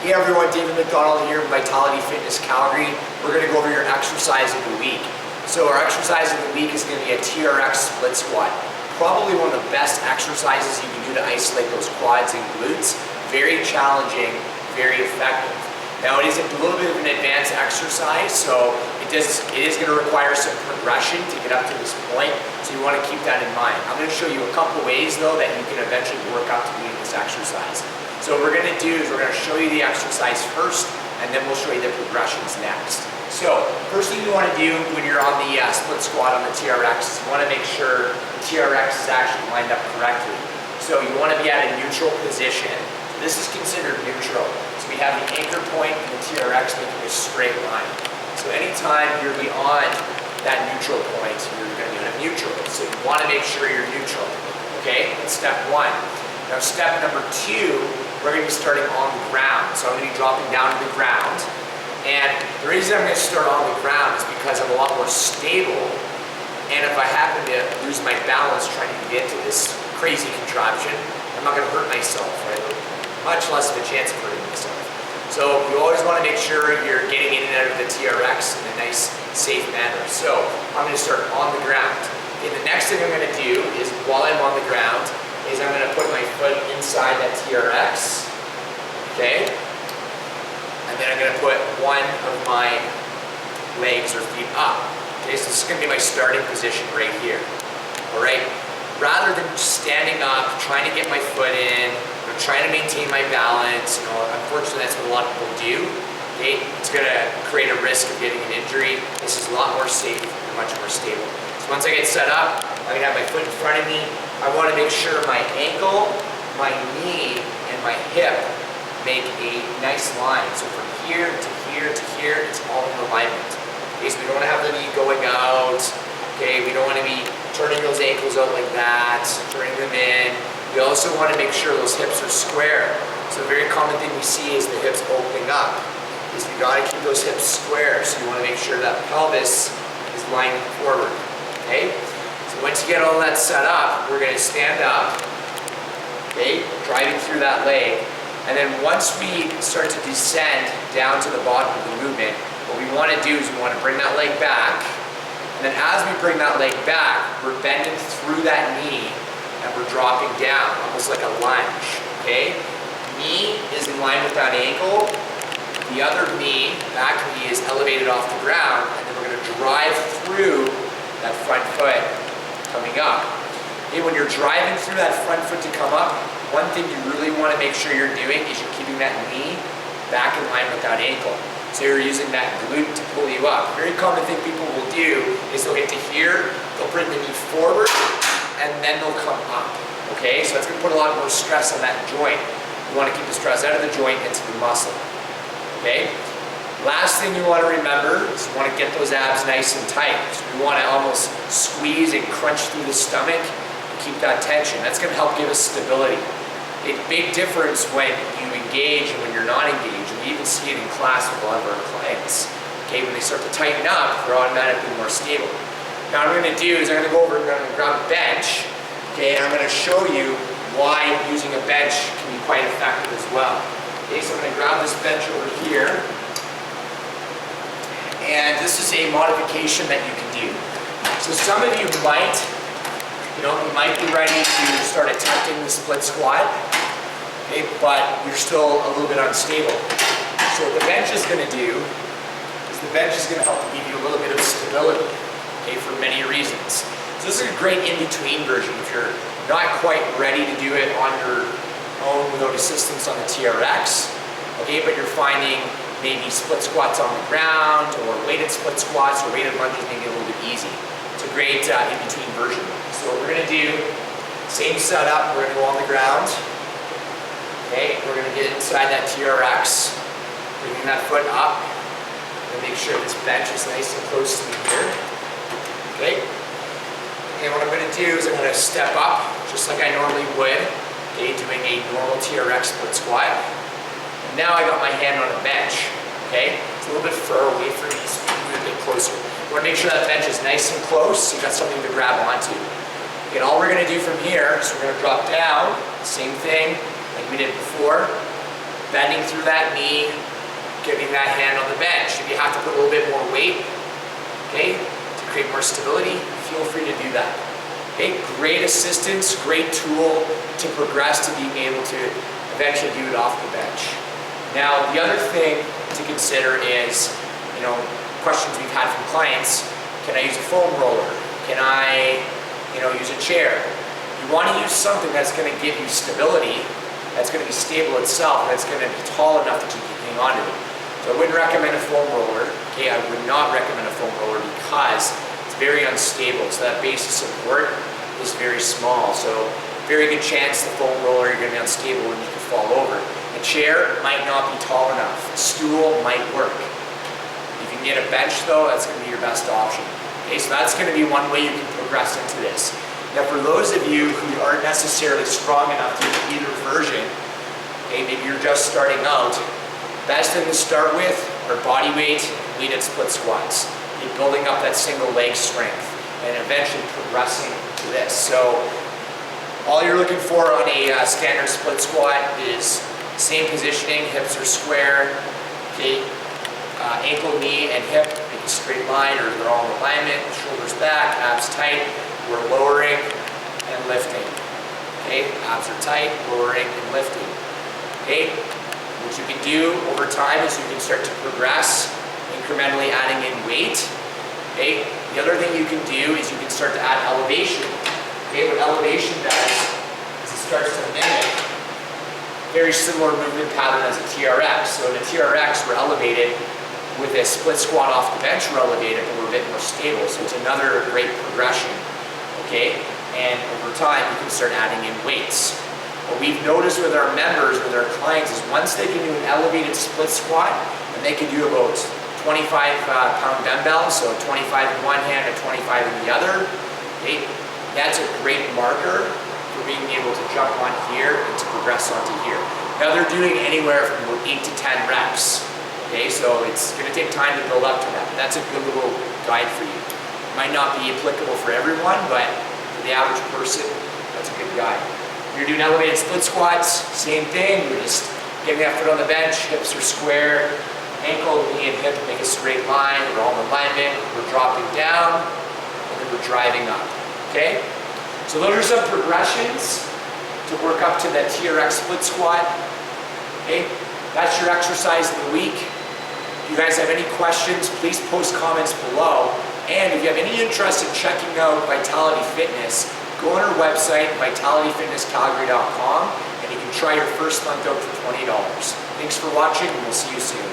Hey everyone, David MacDonald here with Vitality Fitness Calgary. We're going to go over your exercise of the week. So our exercise of the week is going to be a TRX split squat. Probably one of the best exercises you can do to isolate those quads and glutes. Very challenging, very effective. Now it is a little bit of an advanced exercise, so it is going to require some progression to get up to this point, so you want to keep that in mind. I'm going to show you a couple ways though that you can eventually work up to doing this exercise. So what we're going to do is we're going to show you the exercise first, and then we'll show you the progressions next. So first thing you want to do when you're on the split squat on the TRX is you want to make sure the TRX is actually lined up correctly. So you want to be at a neutral position. So this is considered neutral. So we have the anchor point and the TRX making a straight line. So anytime you're beyond that neutral point, you're going to be neutral. So you want to make sure you're neutral. Okay, that's step one. Now step number two, we're going to be starting on the ground. So I'm going to be dropping down to the ground. And the reason I'm going to start on the ground is because I'm a lot more stable. And if I happen to lose my balance trying to get into this crazy contraption, I'm not going to hurt myself, right? Much less of a chance of hurting myself. So you always want to make sure you're getting in and out of the TRX in a nice, safe manner. So I'm going to start on the ground. Okay, the next thing I'm going to do is, while I'm on the ground, is I'm going to put my foot inside that TRX, okay? And then I'm going to put one of my legs or feet up. Okay, so this is going to be my starting position right here. All right? Rather than standing up, trying to get my foot in, trying to maintain my balance, unfortunately that's what a lot of people do. Okay? It's going to create a risk of getting an injury. This is a lot more safe and much more stable. So once I get set up, I'm going to have my foot in front of me. I want to make sure my ankle, my knee, and my hip make a nice line. So from here to here to here, it's all in alignment. Okay, so we don't want to have the knee going out. Okay, we don't want to be turning those ankles out like that, turning them in. We also want to make sure those hips are square. So a very common thing we see is the hips opening up. Is we got to keep those hips square. So you want to make sure that pelvis is lining forward. Okay. So once you get all that set up, we're going to stand up, okay, driving through that leg. And then once we start to descend down to the bottom of the movement, what we want to do is we want to bring that leg back. And then as we bring that leg back, we're bending through that knee and we're dropping down, almost like a lunge, okay? Knee is in line with that ankle. The other knee, back knee, is elevated off the ground, and then we're going to drive through that front foot coming up. Okay, when you're driving through that front foot to come up, one thing you really want to make sure you're doing is you're keeping that knee back in line with that ankle. So you're using that glute to pull you up. A very common thing people will do is they'll get to here, they'll bring the knee forward, and then they'll come up. Okay, so that's going to put a lot more stress on that joint. You want to keep the stress out of the joint into the muscle. Okay? Last thing you want to remember is you want to get those abs nice and tight. So we want to almost squeeze and crunch through the stomach to keep that tension. That's going to help give us stability. A big difference when you engage and when you're not engaged. We even see it in class with a lot of our clients. Okay, when they start to tighten up, they're automatically more stable. Now what I'm going to do is I'm going to go over and I'm going to grab a bench. Okay, and I'm going to show you why using a bench can be quite effective as well. Okay, so I'm going to grab this bench over here. And this is a modification that you can do. So some of you might be ready to start attempting the split squat, okay, but you're still a little bit unstable. So what the bench is going to do is the bench is going to help give you a little bit of stability, okay, for many reasons. So this is a great in-between version if you're not quite ready to do it on your own without assistance on the TRX, okay, but you're finding maybe split squats on the ground, or weighted split squats, or weighted lunges maybe a little bit easy. It's a great in-between version. So what we're going to do, same setup, we're going to go on the ground. Okay, we're going to get inside that TRX, bringing that foot up, and make sure this bench is nice and close to me here. Okay, and what I'm going to do is I'm going to step up, just like I normally would, okay, doing a normal TRX split squat. Now I got my hand on a bench, okay? It's a little bit far away from me, so move a bit closer. You want to make sure that bench is nice and close, so you've got something to grab onto. Okay, and all we're going to do from here is we're going to drop down, same thing like we did before, bending bending through that knee, getting that hand on the bench. If you have to put a little bit more weight, okay, to create more stability, feel free to do that. Okay, great assistance, great tool to progress to being able to eventually do it off the bench. Now, the other thing to consider is, questions we've had from clients: can I use a foam roller? Can I, use a chair? You want to use something that's going to give you stability, that's going to be stable itself, that's going to be tall enough that you can hang on to it. So I wouldn't recommend a foam roller. Okay, I would not recommend a foam roller because it's very unstable. So that base of support is very small. So very good chance the foam roller, you're going to be unstable and you can fall over. A chair might not be tall enough. A stool might work. If you can get a bench though, that's going to be your best option. Okay, so that's going to be one way you can progress into this. Now for those of you who aren't necessarily strong enough to do either version, okay, maybe you're just starting out, best thing to start with are body weight, weighted split squats. You're building up that single leg strength and eventually progressing to this. So all you're looking for on a standard split squat is same positioning, hips are square, okay, ankle, knee, and hip make a straight line or they're all in alignment, shoulders back, abs tight. We're lowering and lifting. Okay, abs are tight, lowering and lifting. Okay, what you can do over time is you can start to progress, incrementally adding in weight. Okay, the other thing you can do is you can start to add elevation. Okay, what elevation does is it starts to mimic very similar movement pattern as a TRX. So in a TRX, we're elevated. With a split squat off the bench, we're elevated, but we're a bit more stable. So it's another great progression. Okay, and over time you can start adding in weights. What we've noticed with our members, with our clients, is once they can do an elevated split squat, and they can do about 25-pound dumbbells, so 25 in one hand and 25 in the other, okay, that's a great marker for being able to jump on here and to progress onto here. Now they're doing anywhere from about 8 to 10 reps. Okay, so it's going to take time to build up to that. But that's a good little guide for you. Might not be applicable for everyone, but for the average person, that's a good guide. You're doing elevated split squats, same thing. We're just getting that foot on the bench, hips are square, ankle, knee, and hip make a straight line. We're all in alignment. We're dropping down, and then we're driving up. Okay? So those are some progressions to work up to that TRX split squat. Okay? That's your exercise of the week. If you guys have any questions, please post comments below. And if you have any interest in checking out Vitality Fitness, go on our website, vitalityfitnesscalgary.com, and you can try your first month out for $20. Thanks for watching, and we'll see you soon.